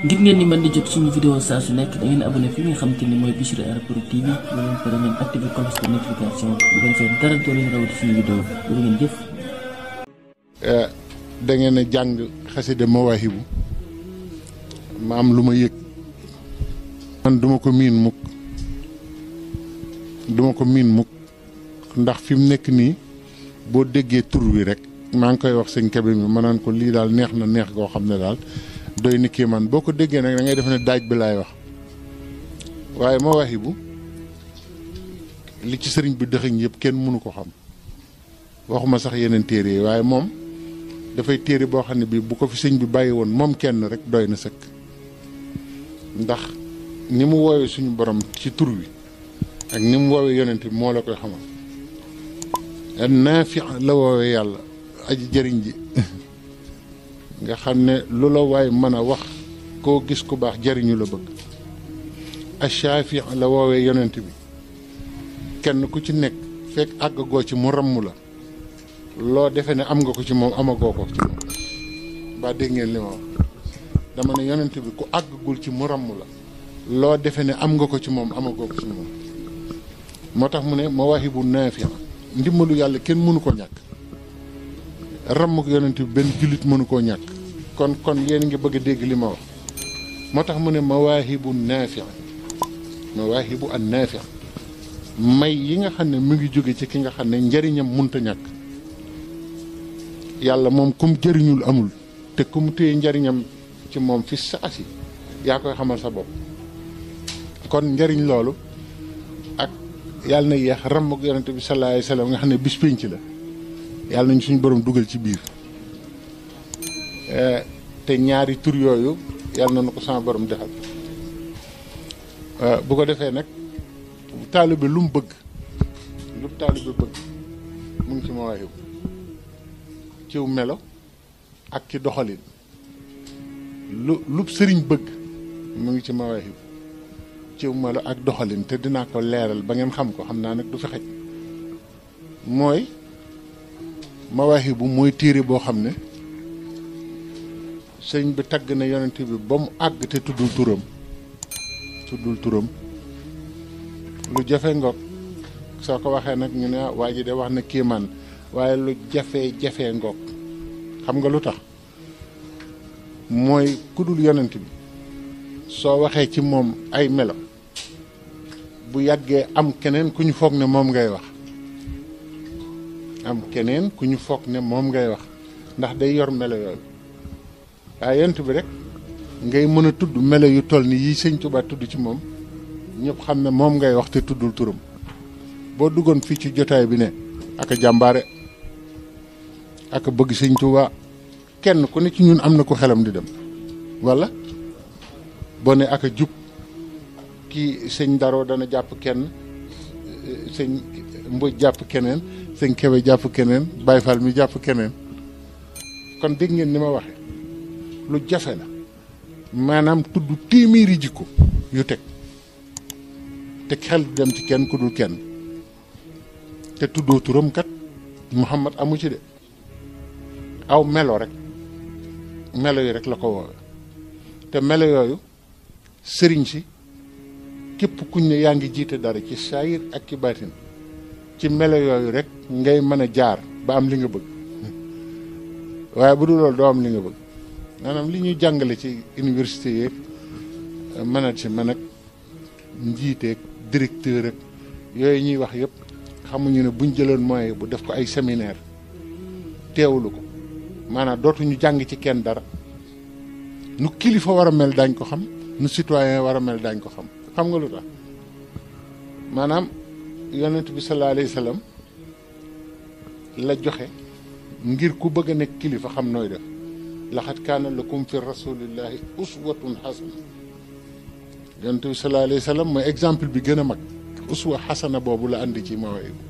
ngir ngeen ni mën di jot suñu vidéo saa su nekk da ngeen abonné fi nga xam te ni mooy Bichri Airport TV ba leen pare ngeen activé cloche de notification bu ko defee dara doo leen rawati suñu vidéo bu ngeen jëf. da ngeen a jàng xasida Mawaahibu ma am lu ma yëg man duma ko miin mukk ndax fi mu nekk nii boo déggee tur wi rek maa ngi koy wax sëñ Kebe mi ma naan ko lii daal neex na neex goo xam ne daal doy ni kii man boo ko déggee nag da ngay def ne daaj bi laay wax waaye Mawaahibu li ci sëriñ bi dëxëñ yëpp kenn mënu ko xam waxuma sax yeneen téere yi waaye moom dafay téere boo xam ne bii bu ko fi sëñ bi bàyyi woon moom kenn rek doy na sëkk ndax ni mu woowee suñu borom ci tur wi ak ni mu woowee yonent bi moo la koy xamal naafi la woowee yàlla aji jëriñ ji nga xam ne lu la waay mën a wax koo gis ku baax jëriñu la bëgg ashaafi la woowee yonent bi kenn ku ci nekk fekk àggagoo ci mu ramm la loo defee ne am nga ko ci moom amagoo ko ci moom ba dégg ngeen li ma wax dama ne yonent bi ku àggagul ci mu ramm la loo defee ne am nga ko ci moom amagoo ko ci moom moo tax mu ne Mawaahibu naafi ndimbalu yàlla kenn mënu ko ñàkk ramm ko yonent bi benn jullit mënu koo ñàkk kon yéen ngi bëgg a dégg li ma wax moo tax mu ne Mawaahibu naafi Mawaahibu an naafi may yi nga xam ne mu ngi jóge ci ki nga xam ne njariñam munta ñàkk yàlla moom kum jëriñul amul te kum téye njariñam ci moom fi saasi yaa koy xamal sa bopp kon njariñ loolu ak yàlla na yeex ramm ak yonent bi sallallahu alayhi wasallam nga xam ne bis pénc la yàlla nañ suñu borom dugal ci biir te ñaari tur yooyu yàlla na ko sama borom defal bu ko defee nag taalibe lu mu bëgg mu ngi ci Mawaahibu ciw melo ak ci doxalin lu sëriñ bëgg mu ngi ci Mawaahibu ciw melo ak doxalin te dinaa ko leeral ba ngeen xam ko xam naa nag du fi xaj mooy Mawaahibu mooy téere boo xam ne sëriñ bi tagg na yonent bi ba mu àgg te tuddul turam lu jafe ngoog soo ko waxee nag ñu ne waa ji de wax na kéemaan waaye lu jafe ngoog xam nga lu tax mooy ku dul yonent bi soo waxee ci moom ay melo bu yàggee am keneen ku ñu foog ne moom ngay wax ndax day yor melo yooyu waaye yonent bi rek ngay mën a tudd melo yu toll ni yi sëñ Tuubaa tudd ci moom ñëpp xam ne moom ngay wax te tuddul turam boo duggoon fii ci jotaay bi ne ak jàmbaare ak bëgg sëñ Tuubaa kenn ku ne ci ñun am na ko xelam di dem walla boo ne ak jub kii sëñ Daroo dana jàpp kenn sëñ Mbodj jàpp keneen sëñ Kebe jàpp keneen Baye Fall mi jàpp keneen kon dégg ngeen ni ma waxe lu jafe la maanaam tudd téeméeri jikko yu teg te xel du dem ci kenn ku dul kenn te tuddoo turam kat Muhammad amu ci de aw melo yi rek la ko woowe te melo yooyu sëriñ si képp kuñ ne yaa ngi jiite dara ci saayir ak ci baatin ci melo yooyu rek ngay mën a jaar ba am li nga bëgg waaye bu dul loolu doo am li nga bëgg maanaam li ñuy jàngale ci université yeeg management ak njiiteeg directeur ak yooyu ñuy wax yëpp xamuñu ne buñ jëloon moyen bu def ko ay séminaire teewlu ko maanaam dootuñu jàng ci kenn dara nu kilifa war a mel daañ ko xam nu citoyen war a mel daañ ko xam nga lu tax maanaam yonent bi sallallahu alayhi wa sallam la joxe ngir ku bëgg a nekk kilifa xam nooy def laxat kaana lakum fi rasulillahi uswatun xasana yonent bi sallallahu alayhi wa sallam mooy exemple bi gën a mag uswa xasana boobu la andi ci Mawaahibu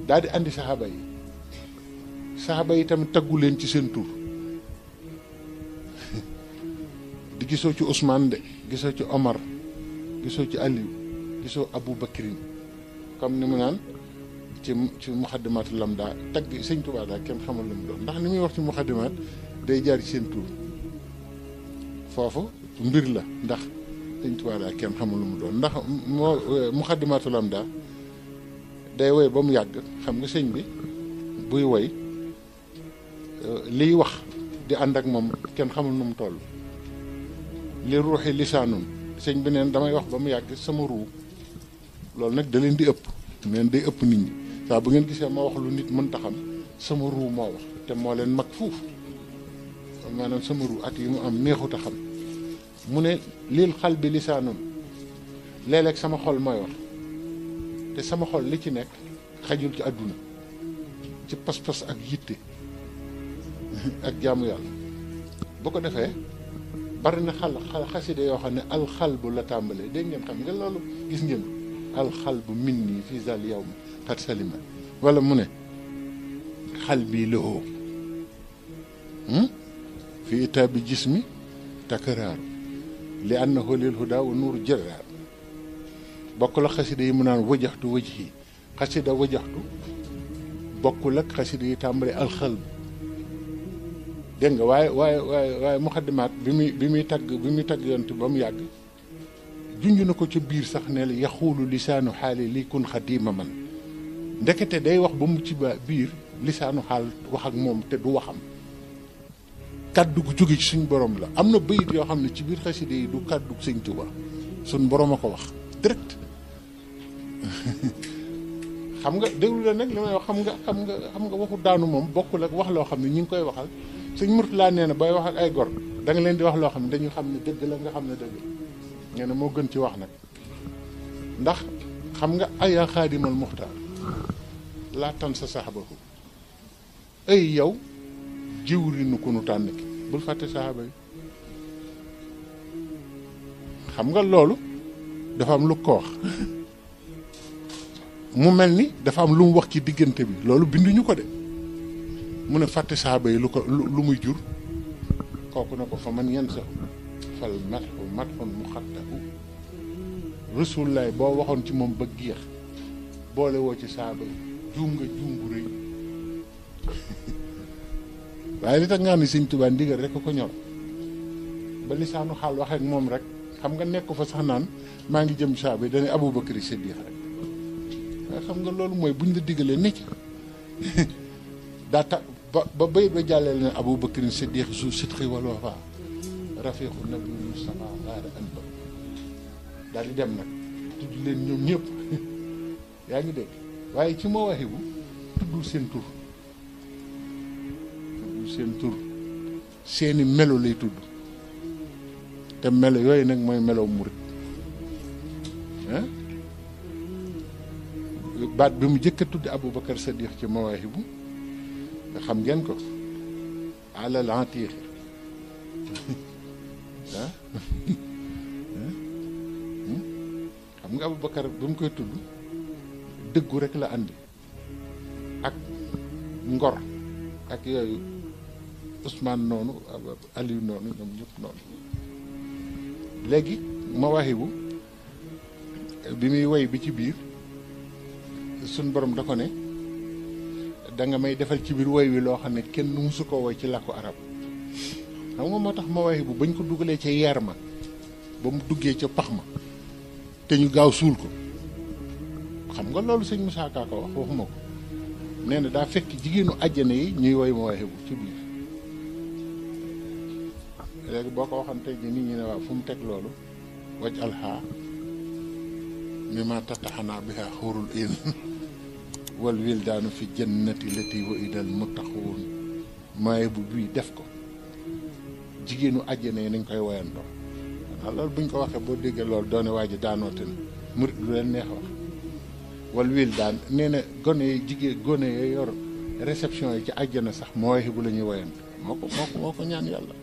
daal di andi saxaaba yi tamit taggu leen ci seen tur di gisoo ci Ousmane de gisoo ci Omar gisoo ci Aliou gisoo Abou Bakrin comme ni mu naan ci muxaddimaatu lamda tagg sëñ Tuubaa daal kenn xamul lu mu doon ndax ni muy wax ci muxaddimaat day jaar ci seen tur foofu mbir la ndax sëñ Tuubaa daal kenn xamul lu mu doon ndax moo Muxaddamatul Amdah day woy ba mu yàgg xam nga sëñ bi buy woy liy wax di ànd ak moom kenn xamul nu mu toll li ruuxi lisaanun sëñ bi neen damay wax ba mu yàgg sama ruu loolu nag da leen di ëpp neen day ëpp nit ñi saa bu ngeen gisee ma wax lu nit mënta xam sama ruu moo wax te moo leen mag fuuf maanaam sama ruu at yi mu am neexut a xam mu ne lil xal bi lisaanun léeg-léeg sama xol mooy wax te sama xol li ci nekk xajul ci àdduna ci pas-pas ak yitte ak jaamu yàlla bu ko defee bari na xaside yoo xam ne alxalbu la tàmbalee dégg ngeen xam nga loolu gis ngeen alxalbu min nii fii zal yow ma xat salima wala mu ne xal bii lahoo fi itaabi jismi takaraaru li annahu lil huda wa nuuru jaraar bokkul ak xasida yi mu naan wajaxtu wajhi xasida wajaxtu bokkul ak xasida yi tàmbale alxalbu dégg nga waaye muxaddimaat bi muy tagg yonent ba mu yàgg junj na ko ca biir sax ne la yaxuulu lisaanu xaali li kun xadiima man ndekete day wax ba mu ci biir lisaanu xaal wax ak moom te du waxam kàddu gu jóge ci suñ borom la am na bayit yoo xam ne ci biir xasida yi du kàddu sëñ Tuubaa suñ borom a ko wax direct xam nga déglu la nag li may wax xam nga waxu daanu moom bokkul ak wax loo xam ne ñi ngi koy waxal sëñ Murtala nee na bay wax ak ay gor da nga leen di wax loo xam ne dañu xam ne dëgg la nga xam ne dëgg nee na moo gën ci wax nag ndax xam nga aya xaadimal muxtaar laa tan sa saxabahu ay yow jiwrinu ku nu tànn ki bul fàtte saxaaba yi xam nga loolu dafa am lu ko wax mu mel ni dafa am lu mu wax ci diggante bi loolu binduñu ko de mu ne fàtte saxaaba yi lu muy jur kooku na ko fa man yen sax fal matxu matxun mu xattahu rasulullaay boo waxoon ci moom ba géex boole woo ci saxaaba yi juum nga juum bu rëy waaye li tax nga xam ne sëñ Tuubaa ndigal rek ko ñor ba lisaanu xaal waxee ak moom rek xam nga nekk fa sax naan maa ngi jëm saaba yi dane Abubakar Siddiq rek waaye xam nga loolu mooy buñ la diggalee ne ci daa tax ba bayit ba jàllee ne Abubakar Siddiq zu sidqi wal wafa rafiqu nabi Mustafa gaara anba daal di dem nag tudd leen ñoom ñëpp yaa ngi dégg waaye ci Mawaahibu tuddul seen tur seeni melo lay tudd te melo yooyu nag mooy melo murit baat bi mu jëkk a tudd Aboubacar Sadiq ci Mawaahibu nga xam ngeen ko alal atiq xam nga Aboubacar bi mu koy tudd dëggu rek la andi ak ngor ak yooyu Ousmane noonu Aliou noonu ñoom ñëpp noonu léegi Mawaahibu bi muy woy bi ci biir suñ borom da ko ne da nga may defal ci biir woy wi loo xam ne kenn musu ko woy ci làkku arab xam nga moo tax Mawaahibu bañ ko dugalee ca yeer ma ba mu duggee ca pax ma te ñu gaaw suul ko xam nga loolu sëñ Moussa Ka ko wax waxuma ko nee na daa fekk jigéenu àjjana yi ñuy woy Mawaahibu ci biir léegi boo ko waxoon tey jii nit ñi ne waaw fu mu teg loolu waj alxaa mi ma tattaxanaa biha xuurul in wal wildaanu fi jannati lati wa idal muttaquun Mawaahibu bii def ko jigéenu àjjana yi nañ koy woyandoo waaw loolu buñ ko waxee boo déggee loolu doone waa ji daanoote na murit lu leen neex wax wal wildaan nee na gone yi jigéen gone yi yor réception yi ci àjjana sax Mawaahibu la ñuy woyandoo moo ko ñaan yàlla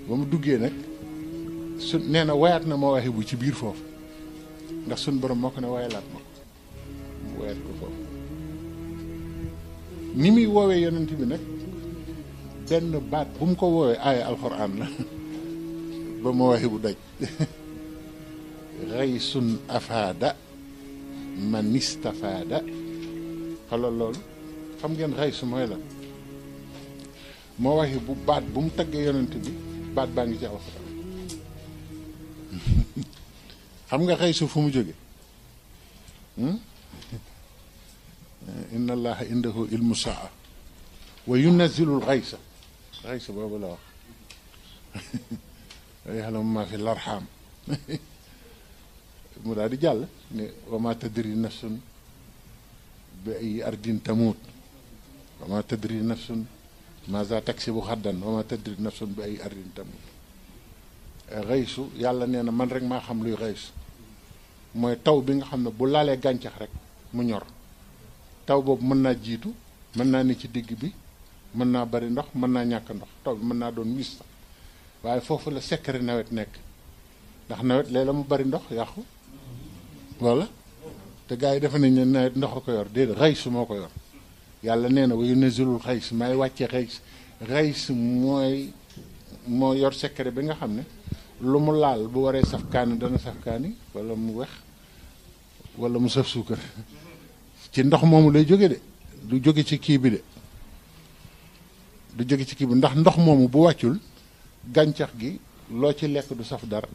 ba mu duggee nag su nee na woyaat na Mawaahibu ci biir foofu ndax suñ borom moo ko ne woyalaat ma ko mu woyaat ko foofu ni muy woowee yonent bi nag benn baat bu mu ko woowee aaya alxuraan la ba Mawaahibu daj raysun afaada man istafaada xalal loolu xam ngeen raysu mooy la Mawaahibu baat bu mu taggee yonent bi baat baa ngi ci alxuraan xam nga xëy su fu mu jóge inna allaha indahu ilmu saa wa yunazzilul xaysa xaysa boobu la wax wa yaxlamu ma fi larxaam mu daal di jàll ne wa ma tadri nafsun bi ay ardin tamuut wa ma tadri nafsun maza taksibu xaddan wa ma tadri nafsun bi ay ardin tamuut xaysu yàlla nee na man rek maa xam luy xaysu mooy taw bi nga xam ne bu laalee gàncax rek mu ñor taw boobu mën naa jiitu mën naa ne ci digg bi mën naa bari ndox mën naa ñàkk ndox taw bi mën naa doon wis sax waaye foofu la secret nawet nekk ndax nawet léeg-la mu bari ndox yàqu walla te gars yi defe nañ ne nawet ndox a ko yor déedéet xays moo ko yor yàlla nee na wa yunazzilul xays may wàcce xays moo yor secret bi nga xam ne lu mu laal bu waree saf kaani dana saf kaani walla mu wex walla mu saf suukar ci ndox moomu lay jóge de du jóge ci kii bi de du jóge ci kii bi ndax ndox moomu bu wàccul gàncax gi loo ci lekk du saf dara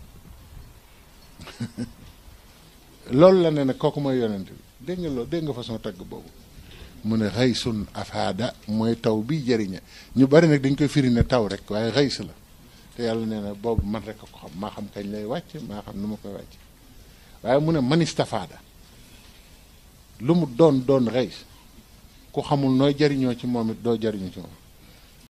loolu la ne nag kooku mooy yonent bi dégg nga façon tagg boobu mu ne xaysun afaada mooy taw bi jëriñe ñu bari nag dañ koy firi ne taw rek waaye xays la te yàlla nee na boobu man rek a ko xam maa xam kañ lay wàcc maa xam nu ma koy wàcc waaye mu ne manistafaada lu mu doon xays ku xamul nooy jariñoo ci moom it doo jariñu ci moom